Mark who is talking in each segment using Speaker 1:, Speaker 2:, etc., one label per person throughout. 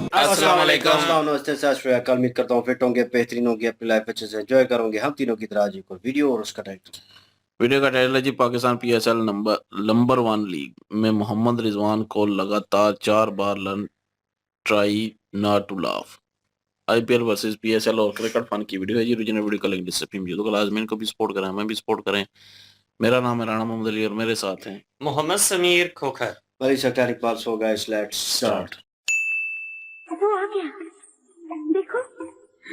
Speaker 1: अस्सलाम वालेकुम। नमस्ते, सत श्री अकाल। उम्मीद करता हूँ फिट होंगे, बेहतरीन होंगे, अपनी लाइफ अच्छे से एंजॉय करोगे। हम तीनों की तरह आज एक और वीडियो और उसका टाइटल।
Speaker 2: वीडियो का टाइटल है जी, पाकिस्तान पीएसएल नंबर 1 लीग में मोहम्मद रिजवान को लगातार 4 बार learn try not to laugh. IPL versus PSL और क्रिकेट फन की वीडियो है जी। ओरिजिनल वीडियो का लिंक डिस्क्रिप्शन में। तो लाजमीन को भी सपोर्ट करें, हमें भी सपोर्ट करें। मेरा नाम है राणा मोहम्मद अली और मेरे साथ हैं
Speaker 3: मोहम्मद समीर खोखर।
Speaker 1: वली सकैर Iqbal so guys, let's start.
Speaker 4: वो आ गया, देखो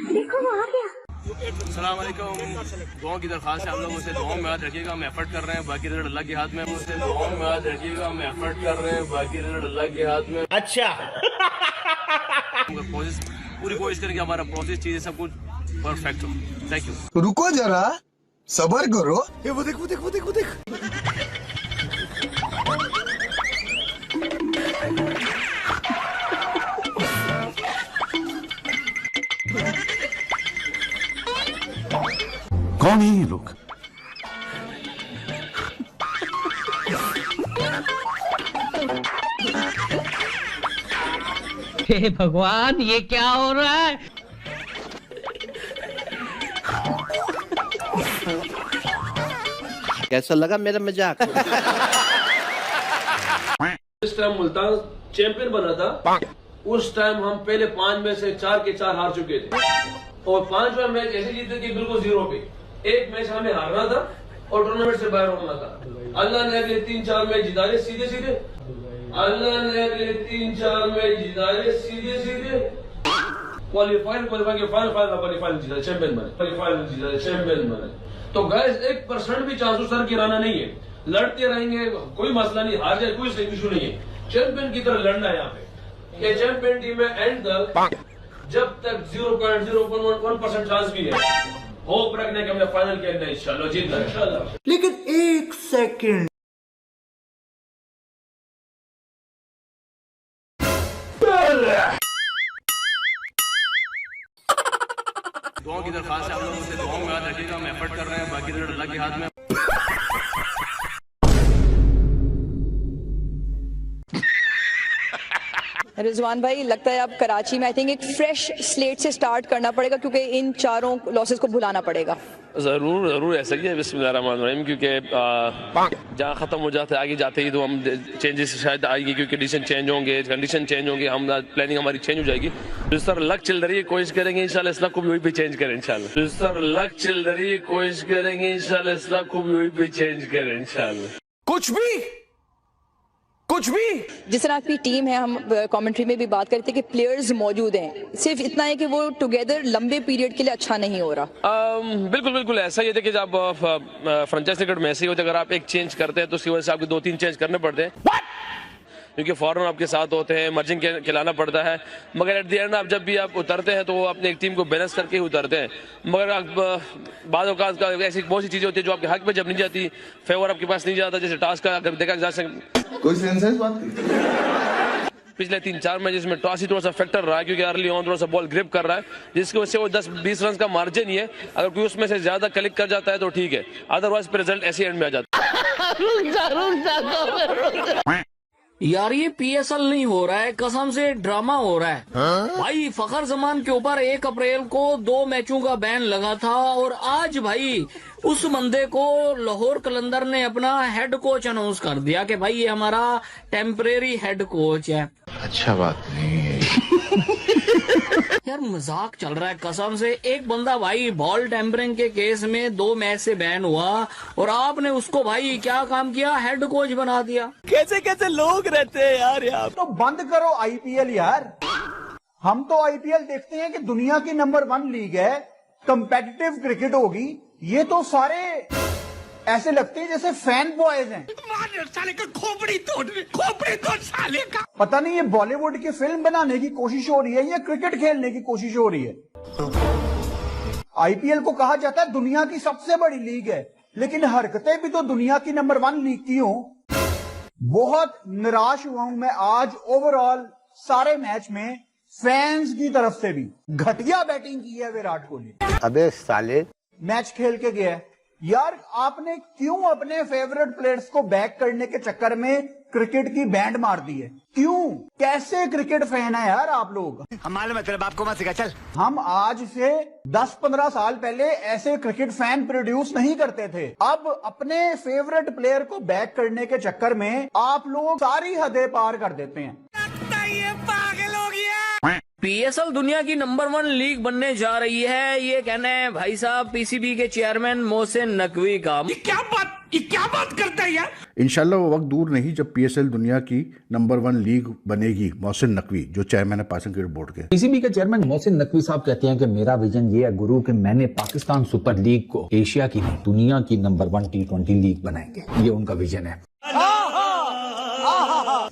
Speaker 4: देखो वो आ गया।
Speaker 5: अस्सलाम वालेकुम। दुआओं की दरख्वास्त है आप लोगों से, दुआओं में याद रखिएगा, हम एफर्ट कर रहे हैं, बाकी रिजल्ट अल्लाह के हाथ में। मुझसे दुआओं में याद रखिएगा, हम एफर्ट कर रहे हैं, बाकी रिजल्ट अल्लाह के हाथ में।
Speaker 3: अच्छा
Speaker 5: पूरी कोशिश करें कि हमारा प्रोसेस चीजें सब कुछ परफेक्ट हो। Thank you.
Speaker 6: रुको जरा, सबर करो।
Speaker 5: ये वो देख वो देख वो देख वो देख।
Speaker 6: कौन है ये लोग?
Speaker 7: हे भगवान, ये क्या हो रहा है?
Speaker 1: कैसा लगा मेरा मजाक?
Speaker 5: इस टाइम मुल्तान चैंपियन बना था, उस टाइम हम पहले 5 में से 4 के 4 हार चुके थे और 5वां मैच ऐसे जीते कि बिल्कुल 0 पे। एक मैच हमें हारना था और टूर्नामेंट से बाहर होना था। अल्लाह ने अगले 3-4 मैच जिताए सीधे सीधे। अल्लाह ने अगले 3-4 मैच जिताए सीधे सीधे। क्वालिफायर के फाइनल क्वालिफायर जीता, चैंपियन बने, क्वालिफायर जीता, चैंपियन बने। तो गाइस 1% भी चांस सर गिराना नहीं है, लड़ते रहेंगे, कोई मसला नहीं, हार जाए कोई इशू नहीं है। चैंपियन की तरह लड़ना है यहाँ पे। ये चैंपियन टीम में एंड तक जब तक 0.01% चांस भी है, होप रखने के हमने फाइनल खेलना है इंशाल्लाह, जीतना इंशाल्लाह।
Speaker 6: लेकिन एक सेकंड,
Speaker 5: दुआओं की दरख्वास्त है आप लोगों से, दुआओं में याद रखिएगा, हम एफर्ट कर रहे हैं, बाकी रिजल्ट अल्लाह के हाथ में।
Speaker 8: रिजवान भाई, लगता है अब कराची में आई थिंक एक फ्रेश स्लेट से स्टार्ट करना पड़ेगा, क्योंकि इन चारों लॉसेस को भुलाना पड़ेगा।
Speaker 5: जरूर जरूर ऐसा ही है। बिस्मिल्लाहिर्रहमानिर्रहीम। क्योंकि जहाँ खत्म हो जाते आगे जाते ही तो हम चेंजेस शायद आएंगे, क्योंकि कंडीशन चेंज होंगे, हम प्लानिंग हमारी चेंज हो जाएगी। जिस तरह लक चल रही है कोशिश करेंगे इंशाल्लाह इस लक को भी वही पे चेंज करें इंशाल्लाह। जिस तरह लक चल रही है कोशिश करेंगे इंशाल्लाह इस लक को भी वही पे चेंज करें इंशाल्लाह।
Speaker 6: कुछ भी
Speaker 8: जिस तरह आपकी टीम है, हम कमेंट्री में भी बात करते हैं कि प्लेयर्स मौजूद हैं, सिर्फ इतना है कि वो टुगेदर लंबे पीरियड के लिए अच्छा नहीं हो रहा।
Speaker 5: बिल्कुल बिल्कुल ऐसा ही है। देखिए जब फ्रेंचाइजी क्रिकेट में ऐसे ही होता है, अगर आप एक चेंज करते हैं तो उसकी वजह से आपको 2-3 चेंज करने पड़ते हैं, क्योंकि फॉरन आपके साथ होते हैं, मर्जिंग खिलाना पड़ता है। मगर एट द एंड आप जब भी आप उतरते हैं तो वो अपनी एक टीम को बैलेंस करके ही उतरते हैं। मगर बाद औकात का ऐसी बहुत सी चीजें होती है जो आपके हक में जब नहीं जाती, फेवर आपके पास नहीं जाता, जैसे टास्क का अगर देखा जा सके,
Speaker 6: कोई सेंस है इस बात की?
Speaker 5: पिछले 3-4 मैचेस में टॉस ही थोड़ा सा फैक्टर रहा है, क्योंकि अर्ली ऑन थोड़ा सा बॉल ग्रिप कर रहा है, जिसकी वजह से वो 10-20 रन का मार्जिन ही है। अगर कोई उसमें से ज्यादा कलेक्ट कर जाता है तो ठीक है, अदरवाइज रिजल्ट ऐसे एंड में आ जाता है।
Speaker 7: यार ये पीएसएल नहीं हो रहा है, कसम से ड्रामा हो रहा है। भाई फखर जमान के ऊपर 1 अप्रैल को 2 मैचों का बैन लगा था, और आज भाई उस बंदे को लाहौर कलंदर ने अपना हेड कोच अनाउंस कर दिया कि भाई ये हमारा टेम्परेरी हेड कोच है।
Speaker 6: अच्छा बात नहीं है।
Speaker 7: यार मजाक चल रहा है कसम से। एक बंदा भाई बॉल टेम्परिंग के केस में 2 मैच से बैन हुआ, और आपने उसको भाई क्या काम किया, हेड कोच बना दिया।
Speaker 3: कैसे कैसे लोग रहते हैं यार यहाँ।
Speaker 9: तो बंद करो आईपीएल यार। हम तो आईपीएल देखते हैं कि दुनिया की नंबर 1 लीग है, कंपेटिटिव क्रिकेट होगी। ये तो सारे ऐसे लगते हैं जैसे फैन बॉयज हैं।
Speaker 3: साले का खोपड़ी तोड़ साले का।
Speaker 9: पता नहीं ये बॉलीवुड की फिल्म बनाने की कोशिश हो रही है या क्रिकेट खेलने की कोशिश हो रही है। आईपीएल को कहा जाता है दुनिया की सबसे बड़ी लीग है, लेकिन हरकतें भी तो दुनिया की नंबर 1 लीग की हों। बहुत निराश हुआ हूं मैं आज ओवरऑल सारे मैच में, फैंस की तरफ से भी। घटिया बैटिंग की है विराट कोहली।
Speaker 1: अबे साले,
Speaker 9: मैच खेल के गया है, यार आपने क्यों अपने फेवरेट प्लेयर्स को बैक करने के चक्कर में क्रिकेट की बैंड मार दी है? क्यों? कैसे क्रिकेट फैन है यार आप लोग?
Speaker 3: हम मालूम है तेरे बाप को मत सिखा, चल।
Speaker 9: हम आज से 10-15 साल पहले ऐसे क्रिकेट फैन प्रोड्यूस नहीं करते थे। अब अपने फेवरेट प्लेयर को बैक करने के चक्कर में आप लोग सारी हदें पार कर देते हैं।
Speaker 3: ये पागल हो गया।
Speaker 7: पीएसएल दुनिया की नंबर 1 लीग बनने जा रही है, ये कहना है भाई साहब पीसीबी के चेयरमैन मोहसिन नकवी का।
Speaker 3: ये क्या बात करता है यार?
Speaker 6: इंशाल्लाह वो वक्त दूर नहीं जब पीएसएल दुनिया की नंबर 1 लीग बनेगी। मोहसिन नकवी जो चेयरमैन है पाकिस्तान क्रिकेट बोर्ड के।
Speaker 10: पीसीबी के चेयरमैन मोहसिन नकवी साहब कहते हैं कि मेरा विजन ये है गुरु कि मैंने पाकिस्तान सुपर लीग को एशिया की नहीं दुनिया की नंबर 1 T20 लीग बनाएंगे, ये उनका विजन है।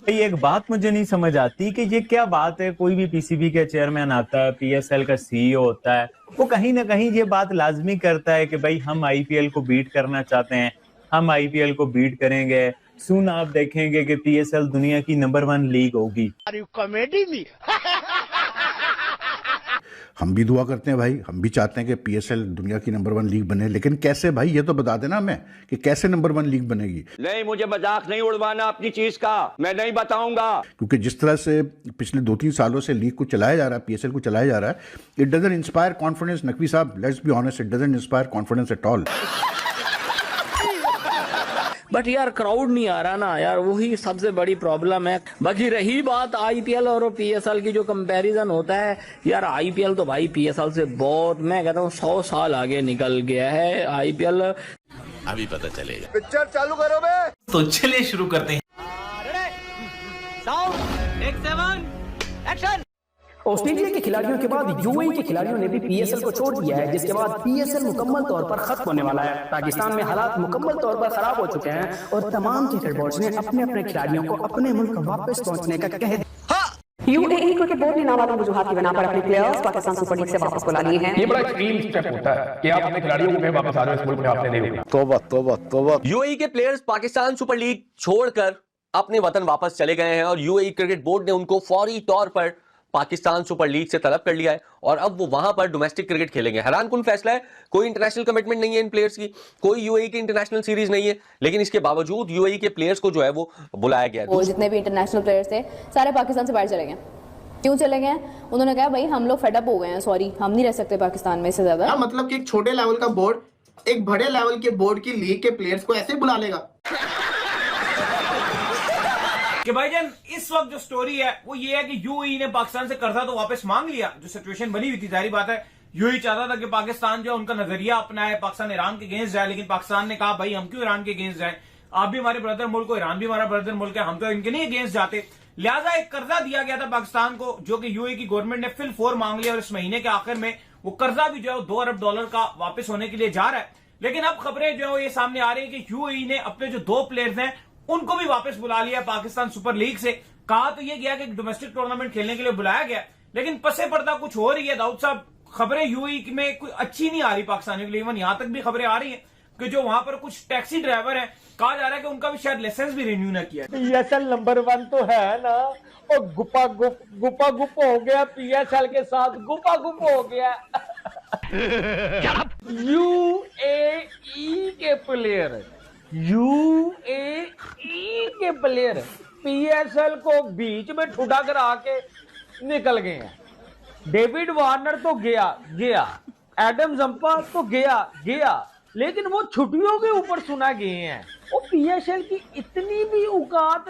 Speaker 11: एक बात मुझे नहीं समझ आती कि ये क्या बात है, कोई भी पीसीबी के चेयरमैन आता है, पीएसएल का सीईओ होता है, वो कहीं ना कहीं ये बात लाजमी करता है कि भाई हम आईपीएल को बीट करना चाहते हैं, हम आईपीएल को बीट करेंगे, सुन आप देखेंगे कि पीएसएल दुनिया की नंबर 1 लीग होगी।
Speaker 3: कॉमेडी में
Speaker 6: हम भी दुआ करते हैं भाई, हम भी चाहते हैं कि पीएसएल दुनिया की नंबर 1 लीग बने, लेकिन कैसे भाई ये तो बता देना हमें कि कैसे नंबर 1 लीग बनेगी।
Speaker 12: नहीं, मुझे मजाक नहीं उड़वाना अपनी चीज का, मैं नहीं बताऊंगा।
Speaker 6: क्योंकि जिस तरह से पिछले 2-3 सालों से लीग को चलाया जा रहा है, पीएसएल को चलाया जा रहा है, it doesn't inspire confidence. Naqvi साहब, let's be honest, it doesn't inspire confidence at all.
Speaker 7: But यार क्राउड नहीं आ रहा ना यार, वही सबसे बड़ी प्रॉब्लम है। बाकी रही बात आईपीएल और पीएसएल की जो कंपैरिजन होता है, यार आईपीएल तो भाई पीएसएल से बहुत, मैं कहता हूँ 100 साल आगे निकल गया है आईपीएल।
Speaker 2: अभी पता चलेगा।
Speaker 3: पिक्चर चालू करो बे।
Speaker 2: तो चलिए शुरू करते हैं।
Speaker 13: ऑस्ट्रेलिया के खिलाड़ियों के बाद यूएई के खिलाड़ियों ने भी पीएसएल को छोड़ दिया है, जिसके बाद पीएसएल मुकम्मल तौर पर खत्म होने वाला है। पाकिस्तान में हालात मुकम्मल तौर पर खराब हो चुके हैं और तमाम क्रिकेट बोर्ड्स ने अपने अपने खिलाड़ियों को अपने मुल्क वापस पहुंचने का कह दिया।
Speaker 14: यूएई क्रिकेट बोर्ड ने नामालूम वजूहात की बिना पर अपने प्लेयर्स पाकिस्तान सुपर लीग से वापस बुला लिए हैं।
Speaker 15: ये बड़ा एक्सट्रीम स्टेप होता है कि आप अपने खिलाड़ियों को वापस आ रहे हो इस मुल्क में, आपने नहीं रुकना।
Speaker 12: तौबा तौबा तौबा। यूएई के प्लेयर्स पाकिस्तान सुपर लीग छोड़कर अपने वतन वापस चले गए हैं और यूएई क्रिकेट बोर्ड ने उनको फौरी तौर पर पाकिस्तान सुपर लीग से तलब कर लिया है और अब वो वहां पर डोमेस्टिक क्रिकेट खेलेंगे। हैरानकुन फैसला है, कोई इंटरनेशनल कमिटमेंट नहीं है इन प्लेयर्स की, कोई यूएई की इंटरनेशनल सीरीज नहीं है, लेकिन इसके बावजूद यूएई के प्लेयर्स को जो है वो बुलाया गया है।
Speaker 16: और जितने भी इंटरनेशनल प्लेयर्स थे सारे पाकिस्तान से बाहर चले गए। क्यों चले गए? उन्होंने कहा भाई हम लोग फेड अप हो गए हैं, सॉरी हम नहीं रह सकते पाकिस्तान में इससे ज्यादा।
Speaker 17: मतलब कि एक छोटे लेवल का बोर्ड एक बड़े लेवल के बोर्ड की लीग के प्लेयर्स को ऐसे बुला लेगा
Speaker 18: कि भाईजान इस वक्त जो स्टोरी है वो ये है कि यूएई ने पाकिस्तान से कर्जा तो वापस मांग लिया, जो सिचुएशन बनी हुई थी। जाहिर बात है यूएई चाहता था कि पाकिस्तान जो है उनका नजरिया अपनाए, पाकिस्तान ईरान के अगेंस्ट जाए, लेकिन पाकिस्तान ने कहा भाई हम क्यों ईरान के अगेंस्ट जाए, आप भी हमारे ब्रदर मुल्क हो, ईरान भी हमारा ब्रदर मुल्क है, हम तो इनके नहीं अगेंस्ट जाते। लिहाजा एक कर्जा दिया गया था पाकिस्तान को, जो कि यूएई की गवर्नमेंट ने फिल 4 मांग लिया और इस महीने के आखिर में वो कर्जा भी जो है $2 अरब का वापस होने के लिए जा रहा है। लेकिन अब खबरें जो है ये सामने आ रही है कि यूएई ने अपने जो 2 प्लेयर्स हैं उनको भी वापस बुला लिया पाकिस्तान सुपर लीग से। कहा तो ये गया कि डोमेस्टिक टूर्नामेंट खेलने के लिए बुलाया गया, लेकिन पसे पर्दा कुछ हो रही है। दाऊद साहब, खबरें यूएई में कोई अच्छी नहीं आ रही पाकिस्तानियों के लिए। इवन यहां तक भी खबरें आ रही हैं कि जो वहां पर कुछ टैक्सी ड्राइवर हैं, कहा जा रहा है कि उनका भी शायद लाइसेंस भी रिन्यू ना किया।
Speaker 11: पीएसएल नंबर 1 तो है ना, और गुपा गुप हो गया पीएसएल के साथ, गुपा गुप हो गया। यूएई के प्लेयर पीएसएल को बीच में ठुडा करा के निकल गए हैं। डेविड वार्नर तो गया, एडम जंपा तो गया, लेकिन वो छुट्टियों के ऊपर सुना गए हैं। वो पीएसएल की इतनी भी औकात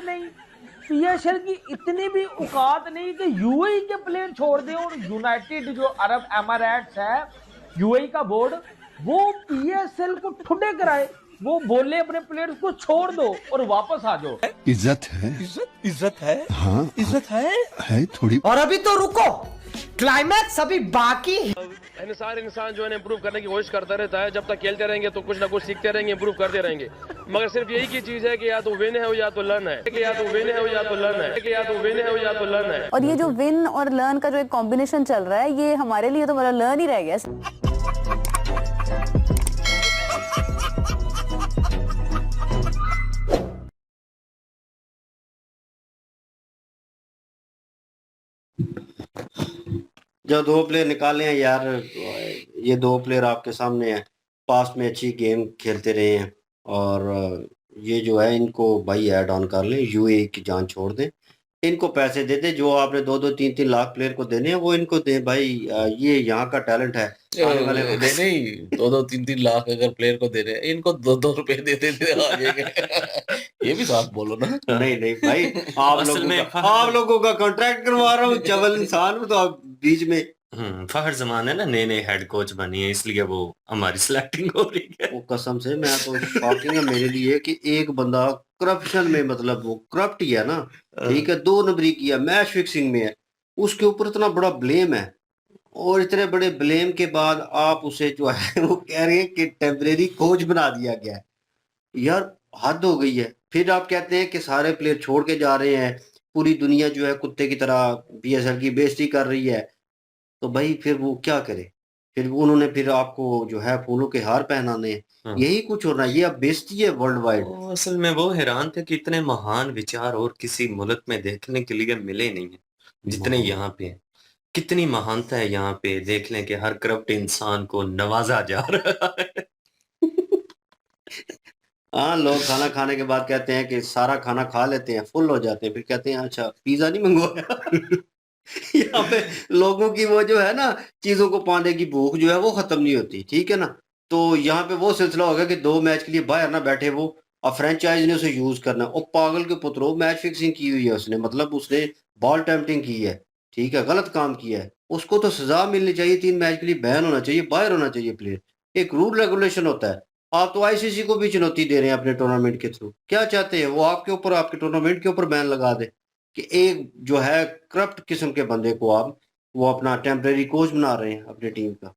Speaker 11: नहीं कि यूएई के प्लेयर छोड़ दे। और यूनाइटेड जो अरब एमिरेट्स है, यूएई का बोर्ड, वो पीएसएल को ठुडे कराए, वो बोले अपने प्लेयर्स को छोड़ दो और वापस आ जाओ।
Speaker 3: इज्जत है, इज्जत है, हाँ इज्जत है थोड़ी।
Speaker 13: और अभी तो रुको, क्लाइमैक्स अभी बाकी है।
Speaker 5: इंसान जो है इंप्रूव करने की कोशिश करता रहता है। जब तक खेलते रहेंगे तो कुछ ना कुछ सीखते रहेंगे, इंप्रूव करते रहेंगे। मगर सिर्फ यही की चीज है कि या तो विन है या तो लर्न है, या तो विन है या तो लर्न है, या तो विन है या तो लर्न है।
Speaker 19: और ये जो विन और लर्न का जो एक कॉम्बिनेशन चल रहा है, ये हमारे लिए तो मतलब लर्न ही रह गया।
Speaker 1: जो 2 प्लेयर निकाले हैं यार, ये 2 प्लेयर आपके सामने हैं। पास्ट में अच्छी गेम खेलते रहे हैं और ये जो है इनको भाई ऐड ऑन कर लें, यूएई की जान छोड़ दें, इनको पैसे दे दें, जो आपने 2-2 3-3 लाख प्लेयर को देने हैं वो इनको दें भाई। ये यहाँ का टैलेंट है आने वाले
Speaker 2: नहीं
Speaker 1: वक्त।
Speaker 2: नहीं, 2-2 3-3 लाख अगर प्लेयर को दे रहे हैं, इनको 2-2 रुपए दे देते आ जाएंगे। ये भी साफ बोलो ना।
Speaker 1: नहीं नहीं भाई, आप
Speaker 20: असल
Speaker 1: लोगों
Speaker 20: में
Speaker 1: का आप लोगों का कॉन्ट्रैक्ट करवा रहा हूँ, चवल इंसान हूँ, तो आप बीच में।
Speaker 20: फहर जमान है ना, नए नए हेड कोच बनी है इसलिए वो हमारी सिलेक्टिंग हो रही है।
Speaker 1: वो कसम से मैं तो शॉकिंग है मेरे लिए कि एक बंदा करप्शन में, मतलब वो करप्ट ही है ना, ठीक है, 2 नंबरी किया, मैच फिक्सिंग में है, उसके ऊपर इतना बड़ा ब्लेम है, और इतने बड़े ब्लेम के बाद आप उसे जो है वो कह रहे हैं कि टेम्परेरी कोच बना दिया गया है। यार हद हो गई है। फिर आप कहते हैं कि सारे प्लेयर छोड़ के जा रहे हैं, पूरी दुनिया जो है कुत्ते की तरह पीएसएल की बेइज्जती कर रही है, तो भाई फिर वो क्या करे? फिर उन्होंने फिर आपको जो है फूलों के हार पहनाने हैं, यही कुछ हो रहा है, ये अब बेइज्जती है वर्ल्ड वाइड।
Speaker 20: असल में वो हैरान थे कि इतने महान विचार और किसी मुल्क में देखने के लिए मिले नहीं है जितने यहाँ पे हैं। कितनी महानता है यहाँ पे, देख लें कि हर करप्ट इंसान को नवाजा जा रहा है।
Speaker 1: हाँ, लोग खाना खाने के बाद कहते हैं कि सारा खाना खा लेते हैं, फुल हो जाते हैं, फिर कहते हैं अच्छा पिज्जा नहीं मंगवाया। यहाँ पे लोगों की वो जो है ना, चीजों को पाने की भूख जो है वो खत्म नहीं होती, ठीक है ना। तो यहाँ पे वो सिलसिला हो गया कि 2 मैच के लिए बाहर ना बैठे वो, और फ्रेंचाइज ने उसे यूज करना, और पागल के पुत्रों मैच फिक्सिंग की हुई है उसने, मतलब उसने बॉल टेम्पटिंग की है, ठीक है, गलत काम किया है, उसको तो सजा मिलनी चाहिए, 3 मैच के लिए बैन होना चाहिए, बाहर होना चाहिए प्लेयर। एक रूल रेगुलेशन होता है। आप तो आईसीसी को भी चुनौती दे रहे हैं अपने टूर्नामेंट के थ्रू, क्या चाहते हैं वो आपके ऊपर, आपके टूर्नामेंट के ऊपर बैन लगा दे कि एक जो है करप्ट किस्म के बंदे को आप वो अपना टेम्परेरी कोच बना रहे हैं अपनी टीम का।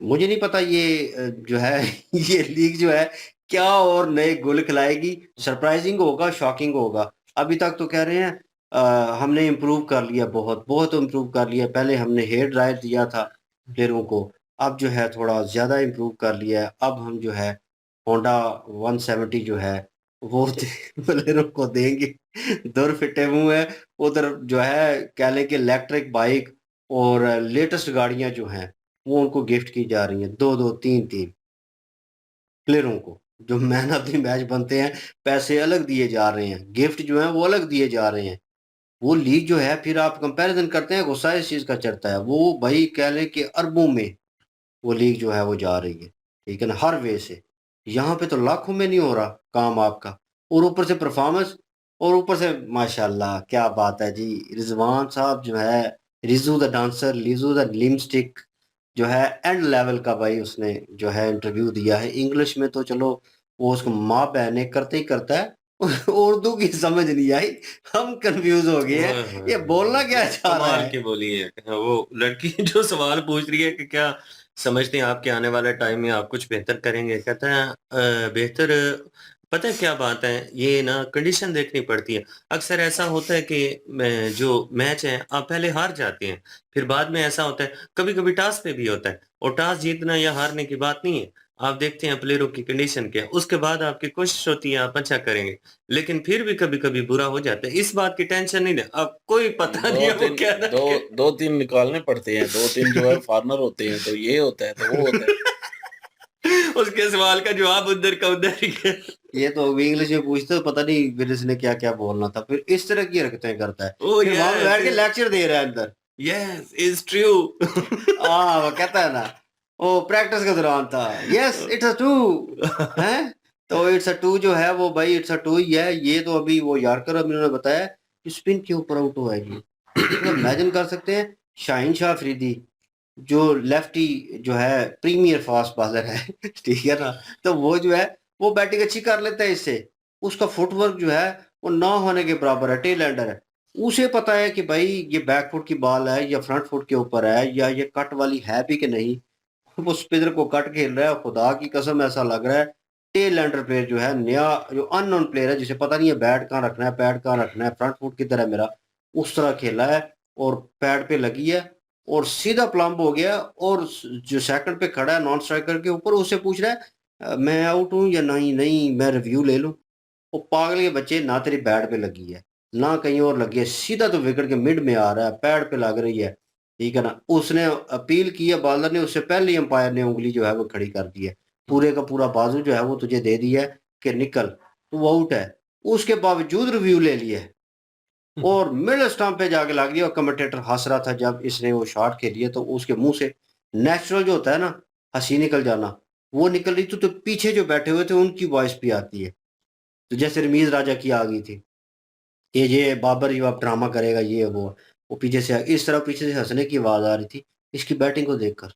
Speaker 1: मुझे नहीं पता ये जो है ये लीग जो है क्या और नए गुल खिलाएगी, सरप्राइजिंग होगा, शॉकिंग होगा। अभी तक तो कह रहे हैं हमने इम्प्रूव कर लिया, बहुत बहुत इम्प्रूव कर लिया, पहले हमने हेयर ड्रायर दिया था प्लेयरों को, अब जो है थोड़ा ज़्यादा इम्प्रूव कर लिया है, अब हम जो है होंडा 170 जो है वो प्लेयरों को देंगे। दुर फिटे मुंह है, उधर जो है कह लें कि इलेक्ट्रिक बाइक और लेटेस्ट गाड़ियां जो हैं वो उनको गिफ्ट की जा रही हैं, 2-2 3-3 प्लेयरों को, जो मैन ऑफ द मैच बनते हैं, पैसे अलग दिए जा रहे हैं, गिफ्ट जो है वो अलग दिए जा रहे हैं। वो लीग जो है, फिर आप कंपैरिजन करते हैं, गुस्सा इस चीज़ का चढ़ता है, वो भाई कह लें कि अरबों में वो लीग जो है वो जा रही है, ठीक है ना, हर वे से। यहाँ पे तो लाखों में नहीं हो रहा काम आपका, और ऊपर से परफॉर्मेंस, और ऊपर से माशाल्लाह क्या बात है जी, रिजवान साहब जो है, रिजू द डांसर, लिजू द लिमस्टिक जो है एंड लेवल का भाई उसने जो है इंटरव्यू दिया है। इंग्लिश में तो चलो वो उसको माँ बहने करते ही करता है, उर्दू की समझ नहीं आई, हम कंफ्यूज हो गए हैं, ये बोलना क्या चाह रहा
Speaker 20: कमाल
Speaker 1: है।
Speaker 20: की बोली है। वो लड़की जो सवाल पूछ रही है कि क्या समझते हैं आपके आने वाले टाइम में आप कुछ बेहतर करेंगे, कहता है बेहतर, पता है क्या बात है, ये ना कंडीशन देखनी पड़ती है। अक्सर ऐसा होता है कि जो मैच है आप पहले हार जाते हैं, फिर बाद में ऐसा होता है, कभी कभी टास्क पे भी होता है, और टास्क जीतना या हारने की बात नहीं है, आप देखते हैं प्लेयरों की कंडीशन क्या है, उसके बाद आपकी कोशिश होती है आप अच्छा करेंगे, लेकिन फिर भी कभी कभी बुरा हो जाता है, इस बात की टेंशन नहीं ले, अब कोई पता नहीं है वो क्या है।
Speaker 2: 2-3 निकालने पड़ते हैं, 2-3 जो है फार्मर होते हैं, तो ये होता है तो वो होता है।
Speaker 20: उसके सवाल का जवाब उधर का उधर ही है।
Speaker 1: ये तो इंग्लिश में पूछते हो, पता नहीं फिर इसने क्या क्या बोलना था, फिर इस तरह की हरकतें करता है,
Speaker 20: Oh,
Speaker 1: फिर वहां पे
Speaker 20: yes,
Speaker 1: बैठ के
Speaker 20: yes.
Speaker 1: लेक्चर दे रहा है अंदर।
Speaker 20: Yes is true.
Speaker 1: हाँ, वो कहता है ना, वो प्रैक्टिस के दौरान था, यस इट्स अ टू है, तो इट्स अ टू जो है वो भाई इट्स अ टू ही है। ये तो अभी वो यार्कर अभी उन्होंने बताया कि स्पिन के ऊपर आउट हुआ है जी। तो इमेजिन कर सकते हैं शाहीन शाह अफरीदी जो लेफ्टी जो है प्रीमियर फास्ट बॉलर है, ठीक है ना, तो वो जो है वो बैटिंग अच्छी कर लेता है, इससे उसका फुटवर्क जो है वो ना होने के बराबर है, टेल एंडर है। उसे पता है कि भाई ये बैक फुट की बॉल है या फ्रंट फुट के ऊपर है या ये कट वाली है भी कि नहीं, वो स्पिनर को कट खेल रहा है, खुदा की कसम ऐसा लग रहा है टेल एंडर प्लेयर जो है, नया जो अननोन प्लेयर है, जिसे पता नहीं है बैट कहाँ रखना है, पैड कहाँ रखना है, फ्रंट फुट की तरह मेरा उस तरह खेला है, और पैड पे लगी है और सीधा प्लम्ब हो गया, और जो सेकंड पे खड़ा है नॉन स्ट्राइकर के ऊपर, उससे पूछ रहा है मैं आउट हूँ या नहीं, नहीं मैं रिव्यू ले लूँ। वो पागल के बच्चे, ना तेरी बैट पे लगी है ना कहीं और लगी है, सीधा तो विकेट के मिड में आ रहा है, पैड पे लग रही है, ठीक है ना। उसने अपील की है बॉलर ने, उससे पहले ही अंपायर ने उंगली जो है वो खड़ी कर दी है। पूरे का पूरा बाजू जो है वो तुझे दे दिया है कि निकल, तो वो आउट है। उसके बावजूद रिव्यू ले लिया है और मिडल स्टंप पे जाके लग गया और कमेंटेटर हंस रहा था जब इसने वो शॉट खेली है, तो उसके मुंह से नेचुरल जो होता है ना हंसी निकल जाना, वो निकल रही थी। तो पीछे जो बैठे हुए थे उनकी वॉइस भी आती है, तो जैसे रमीज राजा की आ गई थी, ये बाबर ये अब ड्रामा करेगा ये वो पीछे से इस तरह पीछे से हंसने की आवाज आ रही थी इसकी बैटिंग को देखकर।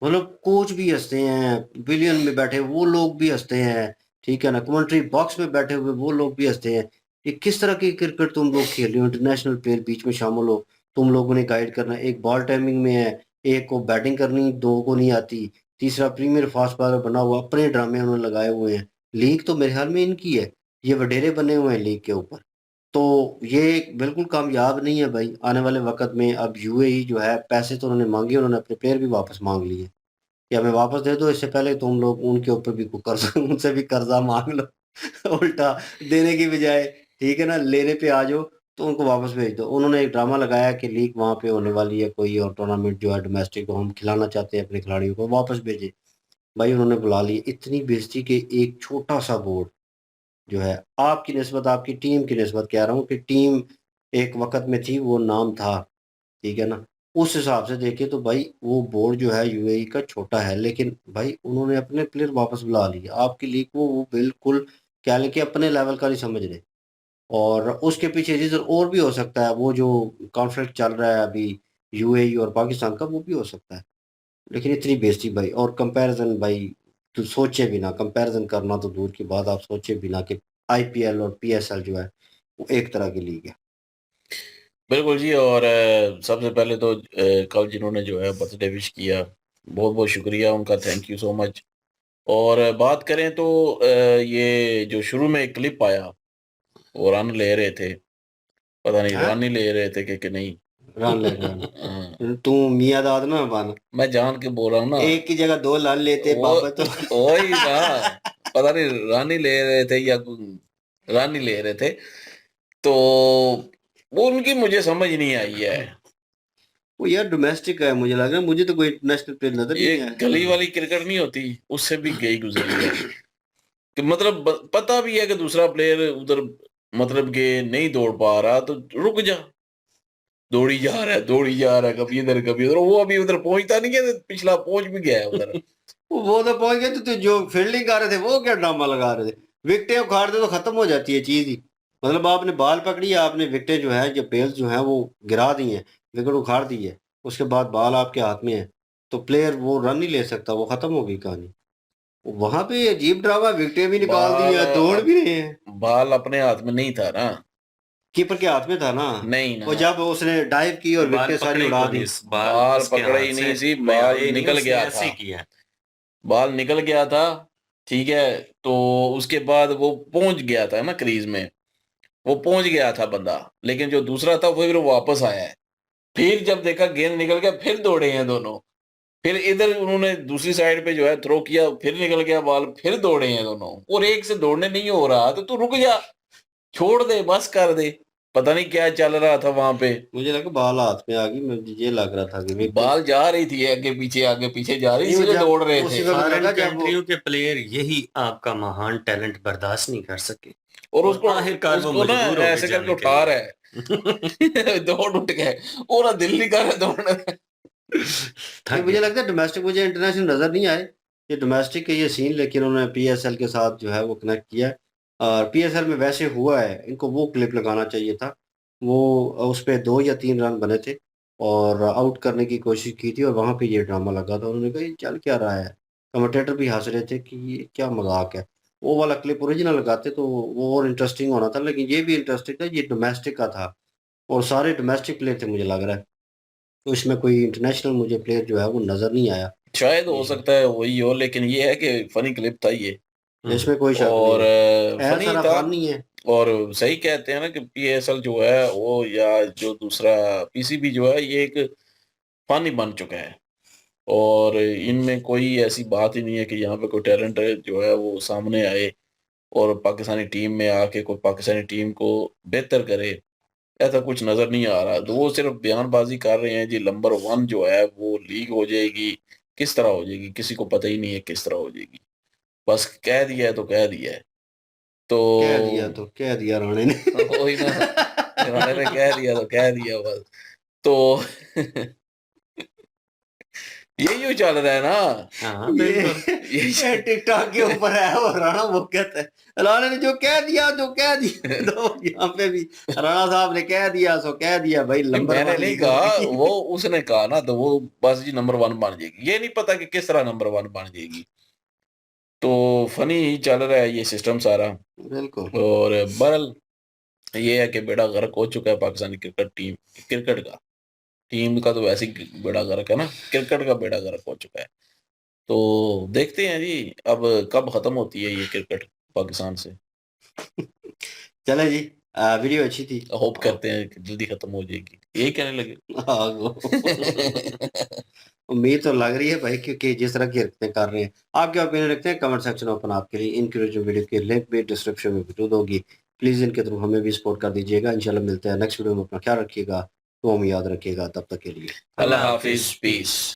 Speaker 1: मतलब कोच भी हंसते हैं, बिलियन में बैठे वो लोग भी हंसते हैं, ठीक है ना, कमेंट्री बॉक्स में बैठे हुए वो लोग भी हंसते हैं। ये किस तरह की क्रिकेट तुम लोग खेल रहे हो, इंटरनेशनल प्लेयर बीच में शामिल हो, तुम लोगों ने गाइड करना, एक बॉल टाइमिंग में है, एक को बैटिंग करनी, दो को नहीं आती, तीसरा प्रीमियर फास्ट बॉलर बना हुआ, अपने ड्रामे उन्होंने लगाए हुए हैं। लीग तो मेरे ख्याल में इनकी है, ये वडेरे बने हुए हैं लीग के ऊपर, तो ये बिल्कुल कामयाब नहीं है भाई आने वाले वक्त में। अब यूएई जो है पैसे तो उन्होंने मांगे, उन्होंने अपने प्लेयर भी वापस मांग लिए कि हमें वापस दे दो, इससे पहले तुम लोग उनके ऊपर भी कोई कर्जा उनसे भी कर्जा मांग लो उल्टा देने की बजाय, ठीक है ना, लेने पे आ जाओ तो उनको वापस भेज दो। उन्होंने एक ड्रामा लगाया कि लीग वहाँ पे होने वाली है कोई और टूर्नामेंट जो है डोमेस्टिक, को हम खिलाना चाहते हैं अपने खिलाड़ियों को, वापस भेजे। भाई उन्होंने बुला ली, इतनी बेइज्जती के एक छोटा सा बोर्ड जो है, आपकी निस्बत, आपकी टीम की निस्बत कह रहा हूँ कि टीम एक वक्त में थी, वो नाम था, ठीक है ना, उस हिसाब से देखे तो भाई वो बोर्ड जो है यूएई का छोटा है, लेकिन भाई उन्होंने अपने प्लेयर वापस बुला लिए। आपकी लीग को वो बिल्कुल क्या लेके अपने लेवल का नहीं समझ रहे, और उसके पीछे रीजन और भी हो सकता है, वो जो कॉन्फ्लिक्ट चल रहा है अभी यूएई और पाकिस्तान का, वो भी हो सकता है। लेकिन इतनी बेइज्जती भाई, और कंपैरिजन भाई, तो सोचे भी ना, कंपैरिजन करना तो दूर की बात, आप सोचे भी ना कि आईपीएल और पीएसएल जो है वो एक तरह की लीग है।
Speaker 2: बिल्कुल जी। और सबसे पहले तो कल जिन्होंने जो है बर्थडे विश किया, बहुत बहुत शुक्रिया उनका, थैंक यू सो मच। और बात करें तो ये जो शुरू में एक क्लिप आया वो रन ले रहे थे, पता नहीं
Speaker 1: हाँ?
Speaker 2: रन ही ले रहे थे कि नहीं।
Speaker 1: रन ले रहा तू मियाँ दाद ना बन,
Speaker 2: मैं जान के बोल रहा हूँ ना,
Speaker 1: एक की जगह दो रन लेते पापा तो
Speaker 2: वही ना, पता नहीं रन ही ले रहे थे या रन ही ले रहे थे, तो वो उनकी मुझे समझ नहीं आई है।
Speaker 1: वो यार डोमेस्टिक है, मुझे लग रहा है, मुझे तो कोई इंटरनेशनल प्लेयर नजर नहीं
Speaker 2: ये
Speaker 1: है।
Speaker 2: गली वाली क्रिकेट नहीं होती, उससे भी गई गुजरी है कि मतलब पता भी है कि दूसरा प्लेयर उधर मतलब कि नहीं दौड़ पा रहा, तो रुक जा, दौड़ी जा रहा है कभी इधर कभी उधर, वो अभी उधर पहुंचता नहीं है, पिछला पहुंच भी गया है उधर
Speaker 1: वो तो पहुंच गए, तो जो फील्डिंग कर रहे थे वो क्या ड्रामा लगा रहे थे, विकेटें उखाड़ दे तो खत्म हो जाती है चीज ही। मतलब आपने बॉल पकड़ी है, आपने विकेटें जो है, जो पेल्स जो है वो गिरा दी हैं, विकेट उखाड़ दी है, उसके बाद बॉल आपके हाथ में है, तो प्लेयर वो रन नहीं ले सकता, वो खत्म हो गई कहानी। वहां पे अजीब ड्रामा, विकेटें भी निकाल दी है, दौड़ भी रहे हैं।
Speaker 2: बॉल अपने हाथ में नहीं था ना,
Speaker 1: कीपर के हाथ में था ना,
Speaker 2: नहीं ना,
Speaker 1: वो जब उसने डाइव की और विकेट सारी उड़ा दी,
Speaker 2: बॉल पकड़ा ही नहीं सी, बॉल निकल गया था, बॉल निकल गया था, ठीक है, तो उसके बाद वो पहुंच गया था ना क्रीज में, वो पहुंच गया था बंदा, लेकिन जो दूसरा था वो फिर वापस आया है, फिर जब देखा गेंद निकल गया, फिर दौड़े हैं दोनों, फिर इधर उन्होंने दूसरी साइड पे जो है थ्रो किया, फिर निकल गया बॉल, फिर दौड़े हैं दोनों, और एक से दौड़ने नहीं हो रहा, तो तू रुक जा, छोड़ दे, बस कर दे, पता नहीं क्या चल रहा था वहां पे।
Speaker 1: मुझे लगा बॉल हाथ में आ गई, मुझे ये लग रहा था कि
Speaker 2: बॉल जा रही थी आगे पीछे जा रही, इसलिए दौड़ रहे थे।
Speaker 20: फॉरेन कंट्रियों के प्लेयर यही आपका महान टैलेंट बर्दाश्त नहीं कर सके,
Speaker 2: और उसको
Speaker 20: आखिरकार वो
Speaker 2: ना
Speaker 20: मजबूर
Speaker 2: ऐसे करके उठा रहा है दौड़ उठ गए, और दिल नहीं कर रहा दौड़ने।
Speaker 1: मुझे लगता है डोमेस्टिक, मुझे इंटरनेशनल नजर नहीं आए ये डोमेस्टिक के ये सीन, लेकिन उन्होंने पीएसएल के साथ जो है वो कनेक्ट किया है, और पीएसएल में वैसे हुआ है, इनको वो क्लिप लगाना चाहिए था, वो उस पर 2 या 3 रन बने थे और आउट करने की कोशिश की थी, और वहां पे ये ड्रामा लगा था, उन्होंने कहा ये चल क्या रहा है, कमेंटेटर भी हंस रहे थे कि ये क्या मजाक है। वो वाला क्लिप ओरिजिनल लगाते तो वो और इंटरेस्टिंग होना था, लेकिन ये भी इंटरेस्टिंग था, ये डोमेस्टिक का था और सारे डोमेस्टिक प्लेयर थे मुझे लग रहा है, तो इसमें कोई इंटरनेशनल मुझे प्लेयर जो है वो नजर नहीं आया।
Speaker 2: शायद हो सकता है वही हो, लेकिन ये है कि फनी क्लिप था ये,
Speaker 1: इसमें कोई शक
Speaker 2: और
Speaker 1: फनी था, नहीं है।
Speaker 2: और सही कहते हैं ना कि पीएसएल जो है वो, या जो दूसरा पीसीबी जो है, ये एक फनी बन चुका है, और इनमें कोई ऐसी बात ही नहीं है कि यहाँ पे कोई टैलेंट जो है वो सामने आए और पाकिस्तानी टीम में आके कोई पाकिस्तानी टीम को बेहतर करे, ऐसा कुछ नजर नहीं आ रहा। तो वो सिर्फ बयानबाजी कर रहे हैं जी, नंबर 1 जो है वो लीग हो जाएगी, किस तरह हो जाएगी किसी को पता ही नहीं है किस तरह हो जाएगी, बस कह दिया है तो कह दिया है। तो
Speaker 1: कह दिया राणे ने
Speaker 2: वही ना, राणे ने कह दिया तो कह दिया बस। तो यही चल रहा है ना।
Speaker 20: हाँ बिल्कुल।
Speaker 1: ये टिकटॉक के ऊपर है वो राणा, वो कहता है राणे ने जो कह दिया तो यहाँ पे भी राणा साहब ने कह दिया सो कह दिया भाई।
Speaker 2: मैंने नहीं कहा, वो उसने कहा ना, तो वो बस जी नंबर 1 बन जाएगी। ये नहीं पता कि किस तरह नंबर 1 बन जाएगी। तो फनी ही चल रहा है ये सिस्टम सारा।
Speaker 1: बिल्कुल।
Speaker 2: और बहरहाल ये है कि बेड़ा गर्क हो चुका है पाकिस्तानी क्रिकेट का। टीम का तो वैसे ही बेड़ा गर्क है ना, क्रिकेट का बेड़ा गर्क हो चुका है। तो देखते हैं जी अब कब खत्म होती है ये क्रिकेट पाकिस्तान से।
Speaker 1: चले जी, वीडियो अच्छी थी,
Speaker 2: होप करते हैं कि जल्दी खत्म हो जाएगी, यही कहने लगे।
Speaker 1: उम्मीद तो लग रही है भाई, क्योंकि जिस तरह की हरकतें कर रहे हैं। आप क्या ओपिनियन रखते हैं? कमेंट सेक्शन ओपन आपके लिए। इनकी जो वीडियो की लिंक भी डिस्क्रिप्शन में मौजूद होगी, प्लीज इनके थ्रू हमें भी सपोर्ट कर दीजिएगा। इंशाल्लाह मिलते हैं नेक्स्ट वीडियो में। अपना ख्याल रखिएगा, तो हम याद रखिएगा। तब तक के लिए
Speaker 2: अल्लाह हाफिज, पीस।